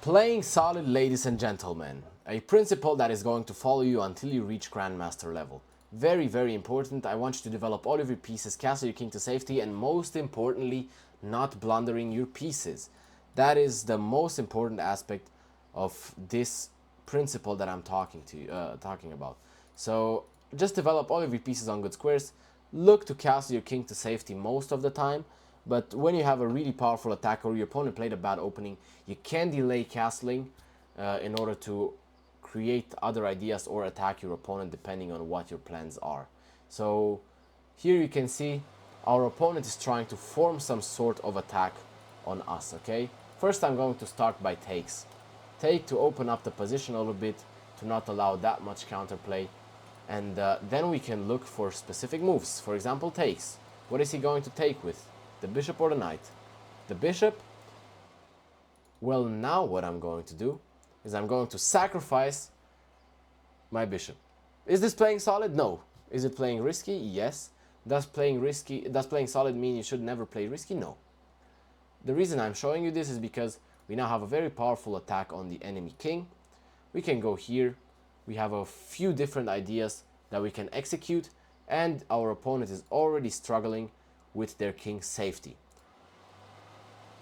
Playing solid, ladies and gentlemen, a principle that is going to follow you until you reach Grandmaster level. Very, very important. I want you to develop all of your pieces, castle your king to safety, and most importantly, not blundering your pieces. That is the most important aspect of this principle that I'm talking about. So just develop all of your pieces on good squares. Look to castle your king to safety most of the time. But when you have a really powerful attack or your opponent played a bad opening, you can delay castling in order to create other ideas or attack your opponent depending on what your plans are. So here you can see our opponent is trying to form some sort of attack on us, okay? First I'm going to start by takes. Take to open up the position a little bit, to not allow that much counterplay. And then we can look for specific moves. For example, takes. What is he going to take with? The bishop or the knight? The bishop? Well, now what I'm going to do is I'm going to sacrifice my bishop. Is this playing solid? No. Is it playing risky? Yes. Does playing solid mean you should never play risky? No. The reason I'm showing you this is because we now have a very powerful attack on the enemy king. We can go here. We have a few different ideas that we can execute, and our opponent is already struggling with their king's safety.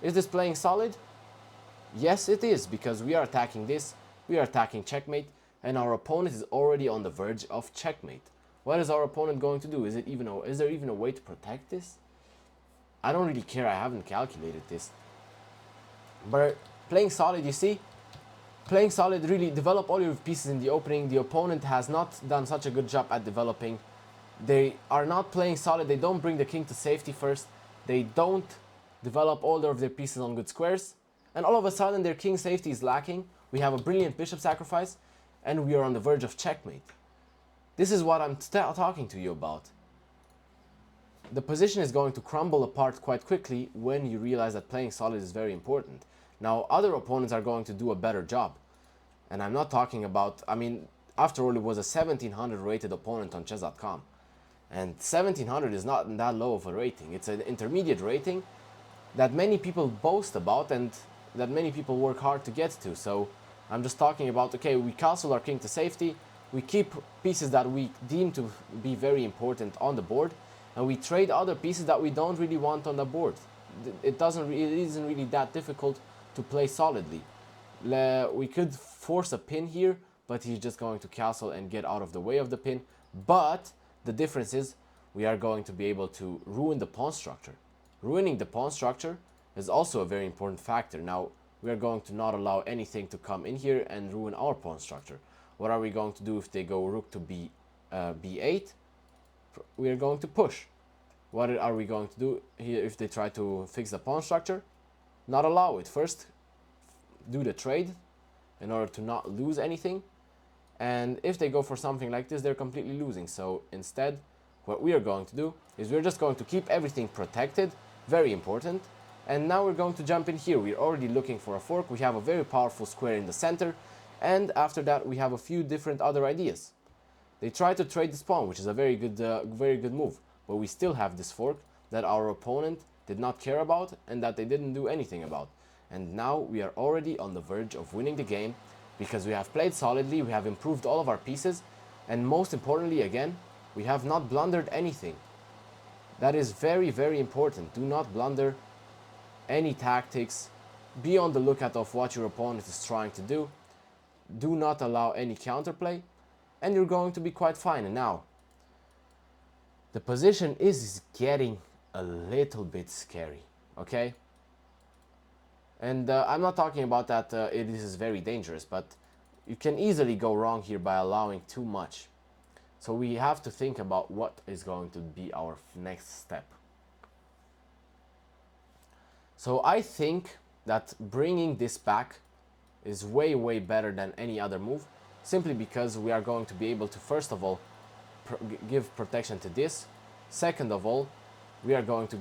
Is this playing solid? Yes, it is, because we are attacking this, we are attacking checkmate, and our opponent is already on the verge of checkmate. What is our opponent going to do? Is there even a way to protect this? I don't really care, I haven't calculated this. But playing solid, you see? Playing solid, really develop all your pieces in the opening. The opponent has not done such a good job at developing. They are not playing solid. They don't bring the king to safety first. They don't develop all of their pieces on good squares. And all of a sudden their king safety is lacking. We have a brilliant bishop sacrifice. And we are on the verge of checkmate. This is what I'm talking to you about. The position is going to crumble apart quite quickly when you realize that playing solid is very important. Now, other opponents are going to do a better job. And I'm not talking about, after all, it was a 1700 rated opponent on chess.com. And 1700 is not that low of a rating. It's an intermediate rating that many people boast about and that many people work hard to get to. So I'm just talking about, okay, we castle our king to safety, we keep pieces that we deem to be very important on the board, and we trade other pieces that we don't really want on the board. It isn't really that difficult to play solidly. We could force a pin here, but he's just going to castle and get out of the way of the pin. But the difference is we are going to be able to ruin the pawn structure. Ruining the pawn structure is also a very important factor. Now, we are going to not allow anything to come in here and ruin our pawn structure. What are we going to do if they go rook to b8? We are going to push. What are we going to do here if they try to fix the pawn structure? Not allow it. First, do the trade in order to not lose anything. And if they go for something like this, they're completely losing. So instead, what we are going to do is we're just going to keep everything protected. Very important. And now we're going to jump in here. We're already looking for a fork. We have a very powerful square in the center. And after that, we have a few different other ideas. They try to trade this pawn, which is a very good move. But we still have this fork that our opponent did not care about and that they didn't do anything about. And now we are already on the verge of winning the game because we have played solidly, we have improved all of our pieces, and most importantly, again, we have not blundered anything. That is very, very important. Do not blunder any tactics. Be on the lookout of what your opponent is trying to do. Do not allow any counterplay, and you're going to be quite fine. And now, the position is getting a little bit scary, okay? And I'm not talking about that it is very dangerous, but you can easily go wrong here by allowing too much. So we have to think about what is going to be our next step. So I think that bringing this back is way, way better than any other move, simply because we are going to be able to, first of all, give protection to this. Second of all, we are going to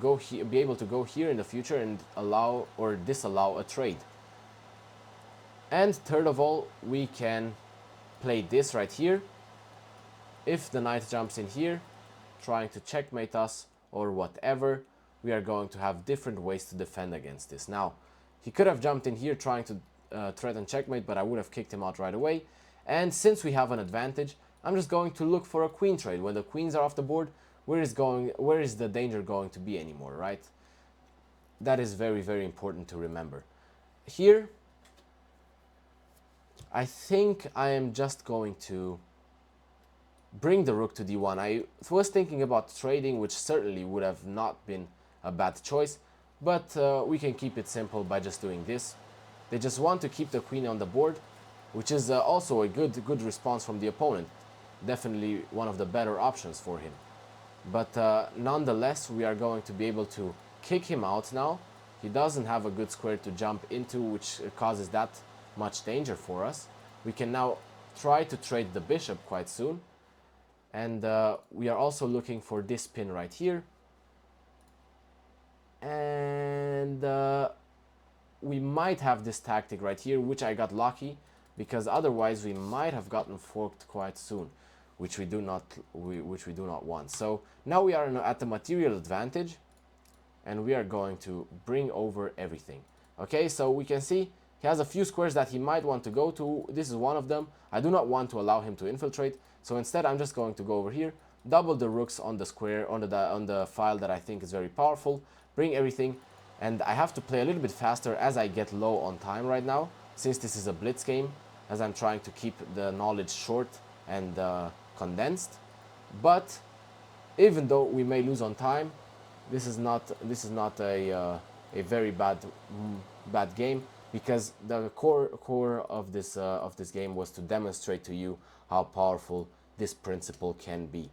be able to go here in the future and allow or disallow a trade. And third of all, we can play this right here. If the knight jumps in here, trying to checkmate us or whatever, we are going to have different ways to defend against this. Now, he could have jumped in here trying to threaten checkmate, but I would have kicked him out right away. And since we have an advantage, I'm just going to look for a queen trade. When the queens are off the board, where is the danger going to be anymore, right? That is very, very important to remember. Here, I think I am just going to bring the rook to d1. I was thinking about trading, which certainly would have not been a bad choice, but we can keep it simple by just doing this. They just want to keep the queen on the board, which is also a good response from the opponent. Definitely one of the better options for him. But nonetheless, we are going to be able to kick him out now. He doesn't have a good square to jump into, which causes that much danger for us. We can now try to trade the bishop quite soon. And we are also looking for this pin right here. And we might have this tactic right here, which I got lucky, because otherwise we might have gotten forked quite soon, which we do not want. So now we are at the material advantage, and we are going to bring over everything. Okay, so we can see he has a few squares that he might want to go to. This is one of them. I do not want to allow him to infiltrate, so instead I'm just going to go over here, double the rooks on the square, on the file that I think is very powerful, bring everything, and I have to play a little bit faster as I get low on time right now, since this is a blitz game, as I'm trying to keep the knowledge short and condensed. But even though we may lose on time, this is not a very bad game, because the core of this game was to demonstrate to you how powerful this principle can be.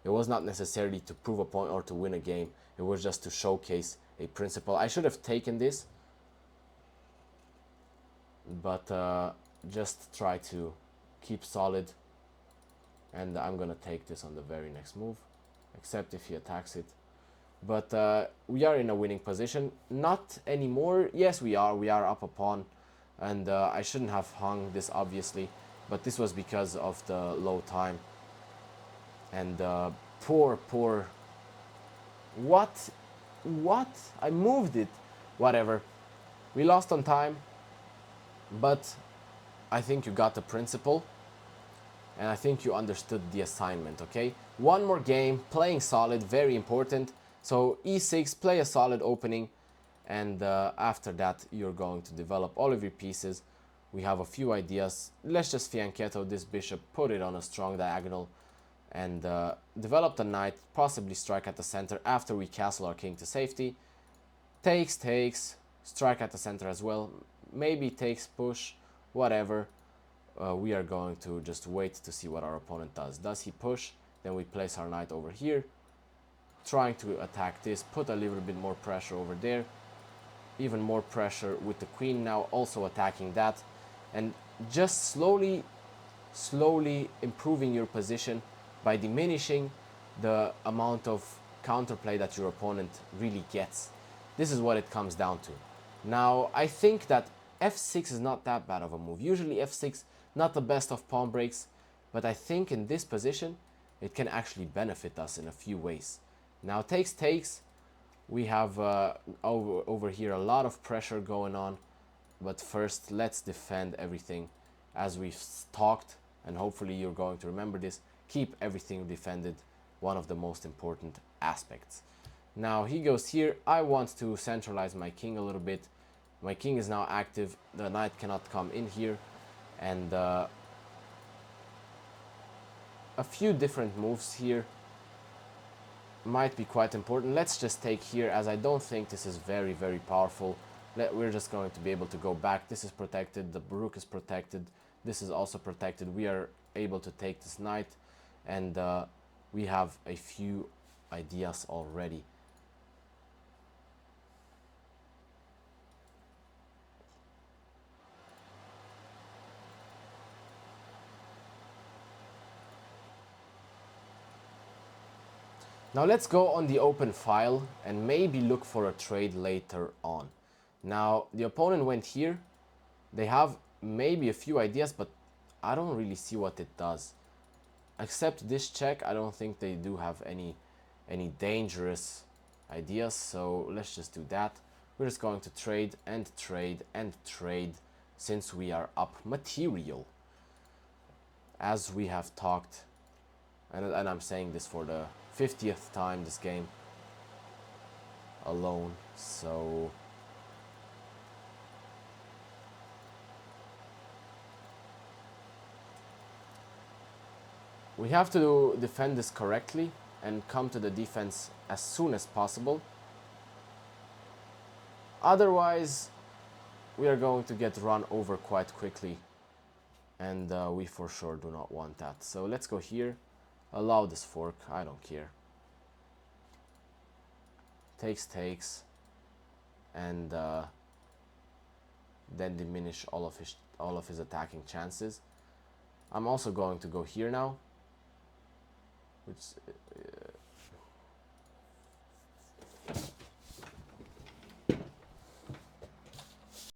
It was not necessarily to prove a point or to win a game. It was just to showcase a principle. I should have taken this, but just try to keep solid. And I'm gonna take this on the very next move, except if he attacks it. But we are in a winning position. Not anymore. Yes, we are up a pawn, and I shouldn't have hung this, obviously, but this was because of the low time. And poor what I moved it, whatever. We lost on time, but I think you got the principle, and I think you understood the assignment. Okay, one more game, playing solid, very important. So e6, play a solid opening, and after that you're going to develop all of your pieces. We have a few ideas. Let's just fianchetto this bishop, put it on a strong diagonal, and develop the knight, possibly strike at the center after we castle our king to safety. Takes, strike at the center as well, maybe takes, push, whatever. We are going to just wait to see what our opponent does. Does he push? Then we place our knight over here, trying to attack this, put a little bit more pressure over there, even more pressure with the queen now also attacking that, and just slowly improving your position by diminishing the amount of counterplay that your opponent really gets. This is what it comes down to. Now, I think that f6 is not that bad of a move. Usually f6, not the best of pawn breaks, but I think in this position, it can actually benefit us in a few ways. Now, takes, we have over here a lot of pressure going on, but first let's defend everything as we've talked, and hopefully you're going to remember this. Keep everything defended, one of the most important aspects. Now he goes here. I want to centralize my king a little bit. My king is now active, the knight cannot come in here, and a few different moves here might be quite important. Let's just take here, as I don't think this is very, very powerful. We're just going to be able to go back. This is protected, the rook is protected, this is also protected. We are able to take this knight, and we have a few ideas already. Now let's go on the open file and maybe look for a trade later on. Now the opponent went here. They have maybe a few ideas, but I don't really see what it does. Except this check, I don't think they do have any dangerous ideas, so let's just do that. We're just going to trade and trade and trade since we are up material, as we have talked, and I'm saying this for the 50th time this game alone. So we have to defend this correctly and come to the defense as soon as possible. Otherwise, we are going to get run over quite quickly, and we for sure do not want that. So let's go here, allow this fork, I don't care. Takes, and then diminish all of his attacking chances. I'm also going to go here now, which